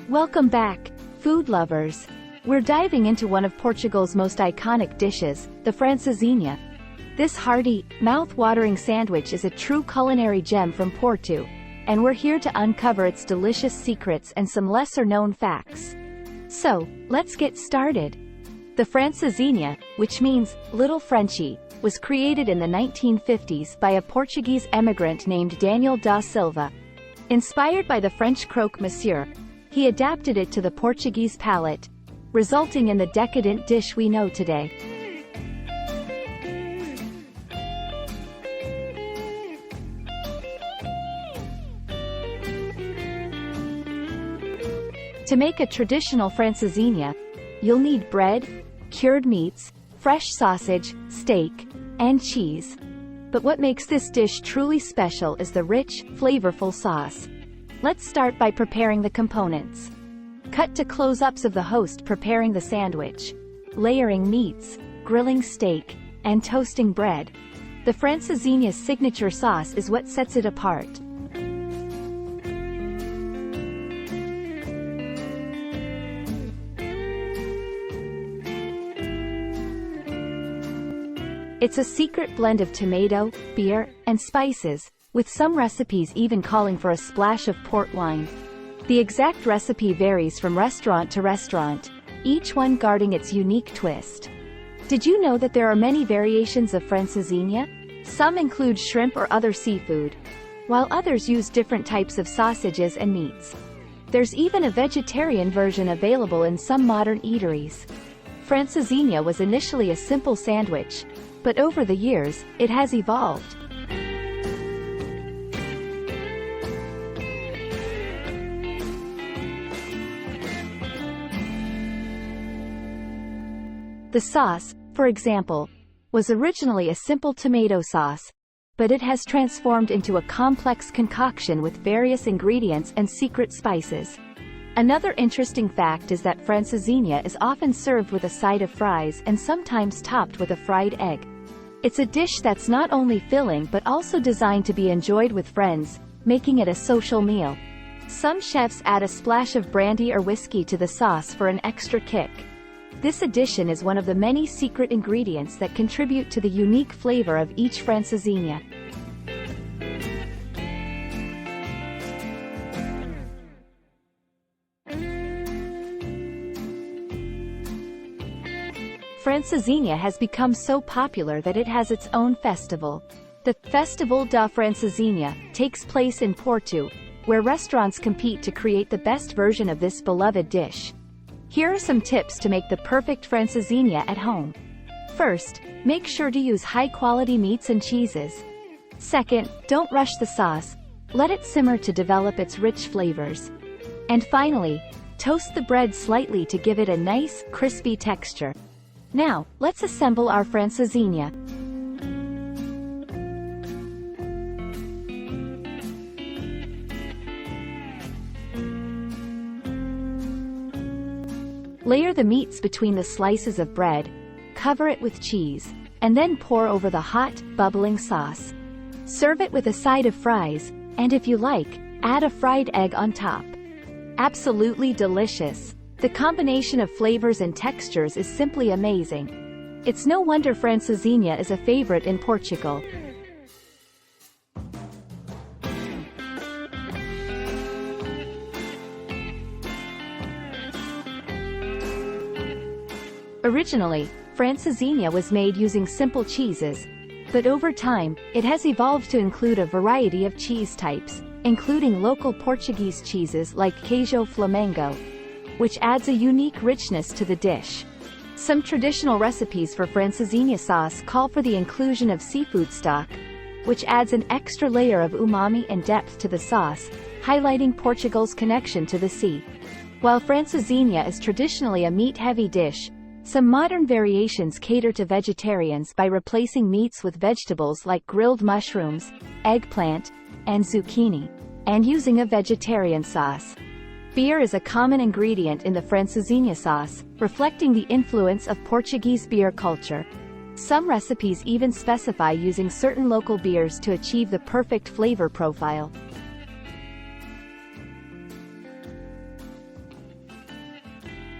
Welcome back, food lovers. We're diving into one of Portugal's most iconic dishes, the francesinha. This hearty, mouth-watering sandwich is a true culinary gem from Porto, and we're here to uncover its delicious secrets and some lesser-known facts. So, let's get started. The francesinha, which means little Frenchy, was created in the 1950s by a Portuguese emigrant named Daniel da Silva. Inspired by the French croque-monsieur, he adapted it to the Portuguese palate, resulting in the decadent dish we know today. To make a traditional francesinha, you'll need bread, cured meats, fresh sausage, steak, and cheese. But what makes this dish truly special is the rich, flavorful sauce. Let's start by preparing the components. Cut to close-ups of the host preparing the sandwich, layering meats, grilling steak, and toasting bread. The francesinha's signature sauce is what sets it apart. It's a secret blend of tomato, beer, and spices, with some recipes even calling for a splash of port wine. The exact recipe varies from restaurant to restaurant, each one guarding its unique twist. Did you know that there are many variations of francesinha? Some include shrimp or other seafood, while others use different types of sausages and meats. There's even a vegetarian version available in some modern eateries. Francesinha was initially a simple sandwich, but over the years, it has evolved. The sauce, for example, was originally a simple tomato sauce, but it has transformed into a complex concoction with various ingredients and secret spices. Another interesting fact is that francesinha is often served with a side of fries and sometimes topped with a fried egg. It's a dish that's not only filling but also designed to be enjoyed with friends, making it a social meal. Some chefs add a splash of brandy or whiskey to the sauce for an extra kick. This addition is one of the many secret ingredients that contribute to the unique flavor of each francesinha. Francesinha has become so popular that it has its own festival. The Festival da Francesinha takes place in Porto, where restaurants compete to create the best version of this beloved dish. Here are some tips to make the perfect francesinha at home. First, make sure to use high-quality meats and cheeses. Second, don't rush the sauce. Let it simmer to develop its rich flavors. And finally, toast the bread slightly to give it a nice, crispy texture. Now, let's assemble our francesinha. Layer the meats between the slices of bread, cover it with cheese, and then pour over the hot, bubbling sauce. Serve it with a side of fries, and if you like, add a fried egg on top. Absolutely delicious. The combination of flavors and textures is simply amazing. It's no wonder francesinha is a favorite in Portugal. Originally, francesinha was made using simple cheeses, but over time, it has evolved to include a variety of cheese types, including local Portuguese cheeses like queijo flamengo, which adds a unique richness to the dish. Some traditional recipes for francesinha sauce call for the inclusion of seafood stock, which adds an extra layer of umami and depth to the sauce, highlighting Portugal's connection to the sea. While francesinha is traditionally a meat-heavy dish, some modern variations cater to vegetarians by replacing meats with vegetables like grilled mushrooms, eggplant, and zucchini, and using a vegetarian sauce. Beer is a common ingredient in the francesinha sauce, reflecting the influence of Portuguese beer culture. Some recipes even specify using certain local beers to achieve the perfect flavor profile.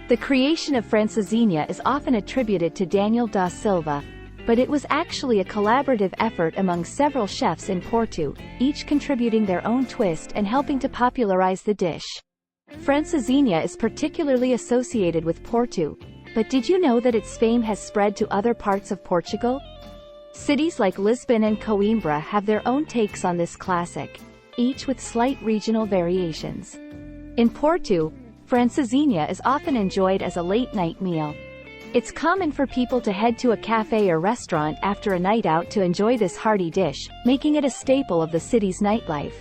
The creation of francesinha is often attributed to Daniel da Silva, but it was actually a collaborative effort among several chefs in Porto, each contributing their own twist and helping to popularize the dish. Francesinha is particularly associated with Porto, but did you know that its fame has spread to other parts of Portugal? Cities like Lisbon and Coimbra have their own takes on this classic, each with slight regional variations. In Porto, francesinha is often enjoyed as a late-night meal. It's common for people to head to a café or restaurant after a night out to enjoy this hearty dish, making it a staple of the city's nightlife.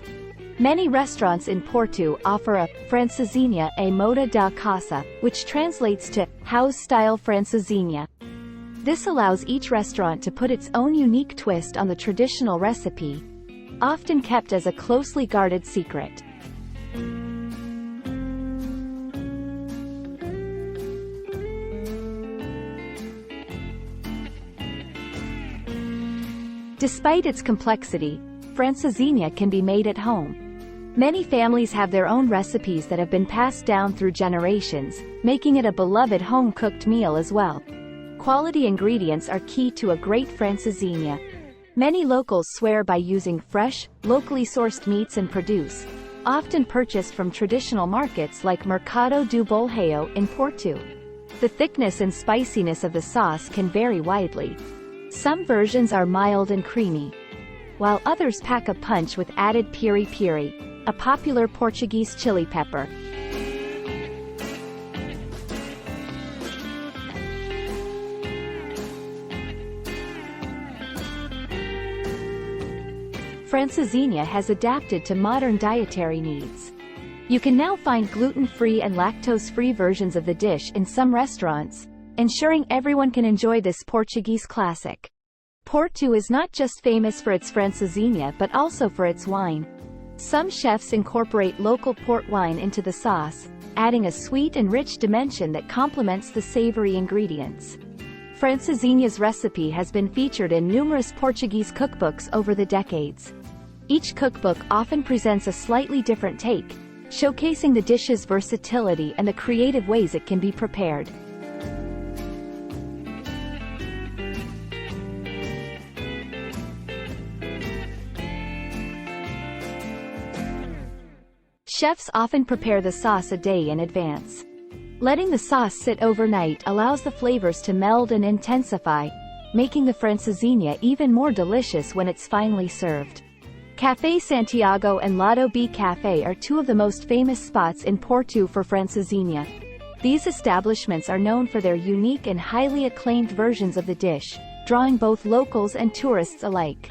Many restaurants in Porto offer a francesinha à moda da casa, which translates to house-style francesinha. This allows each restaurant to put its own unique twist on the traditional recipe, often kept as a closely guarded secret. Despite its complexity, francesinha can be made at home. Many families have their own recipes that have been passed down through generations, making it a beloved home-cooked meal as well. Quality ingredients are key to a great francesinha. Many locals swear by using fresh, locally sourced meats and produce, often purchased from traditional markets like Mercado do Bolheio in Porto. The thickness and spiciness of the sauce can vary widely. Some versions are mild and creamy, while others pack a punch with added piri-piri, a popular Portuguese chili pepper. Francesinha has adapted to modern dietary needs. You can now find gluten-free and lactose-free versions of the dish in some restaurants, ensuring everyone can enjoy this Portuguese classic. Porto is not just famous for its francesinha but also for its wine. Some chefs incorporate local port wine into the sauce, adding a sweet and rich dimension that complements the savory ingredients. Francesinha's recipe has been featured in numerous Portuguese cookbooks over the decades. Each cookbook often presents a slightly different take, showcasing the dish's versatility and the creative ways it can be prepared. Chefs often prepare the sauce a day in advance. Letting the sauce sit overnight allows the flavors to meld and intensify, making the francesinha even more delicious when it's finally served. Café Santiago and Lado B Café are two of the most famous spots in Porto for francesinha. These establishments are known for their unique and highly acclaimed versions of the dish, drawing both locals and tourists alike.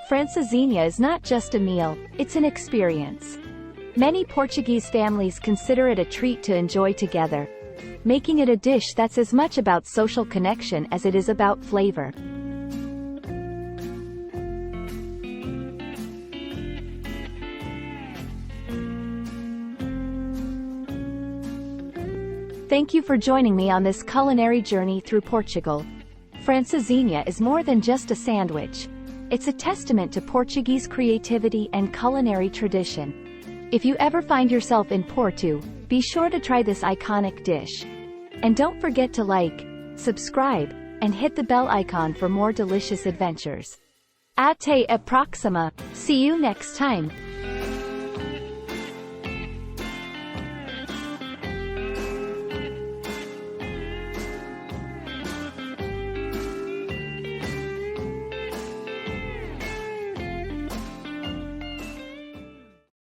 Francesinha is not just a meal, it's an experience. Many Portuguese families consider it a treat to enjoy together, making it a dish that's as much about social connection as it is about flavor. Thank you for joining me on this culinary journey through Portugal. Francesinha is more than just a sandwich. It's a testament to Portuguese creativity and culinary tradition. If you ever find yourself in Porto, be sure to try this iconic dish. And don't forget to like, subscribe, and hit the bell icon for more delicious adventures. Até a próxima! See you next time!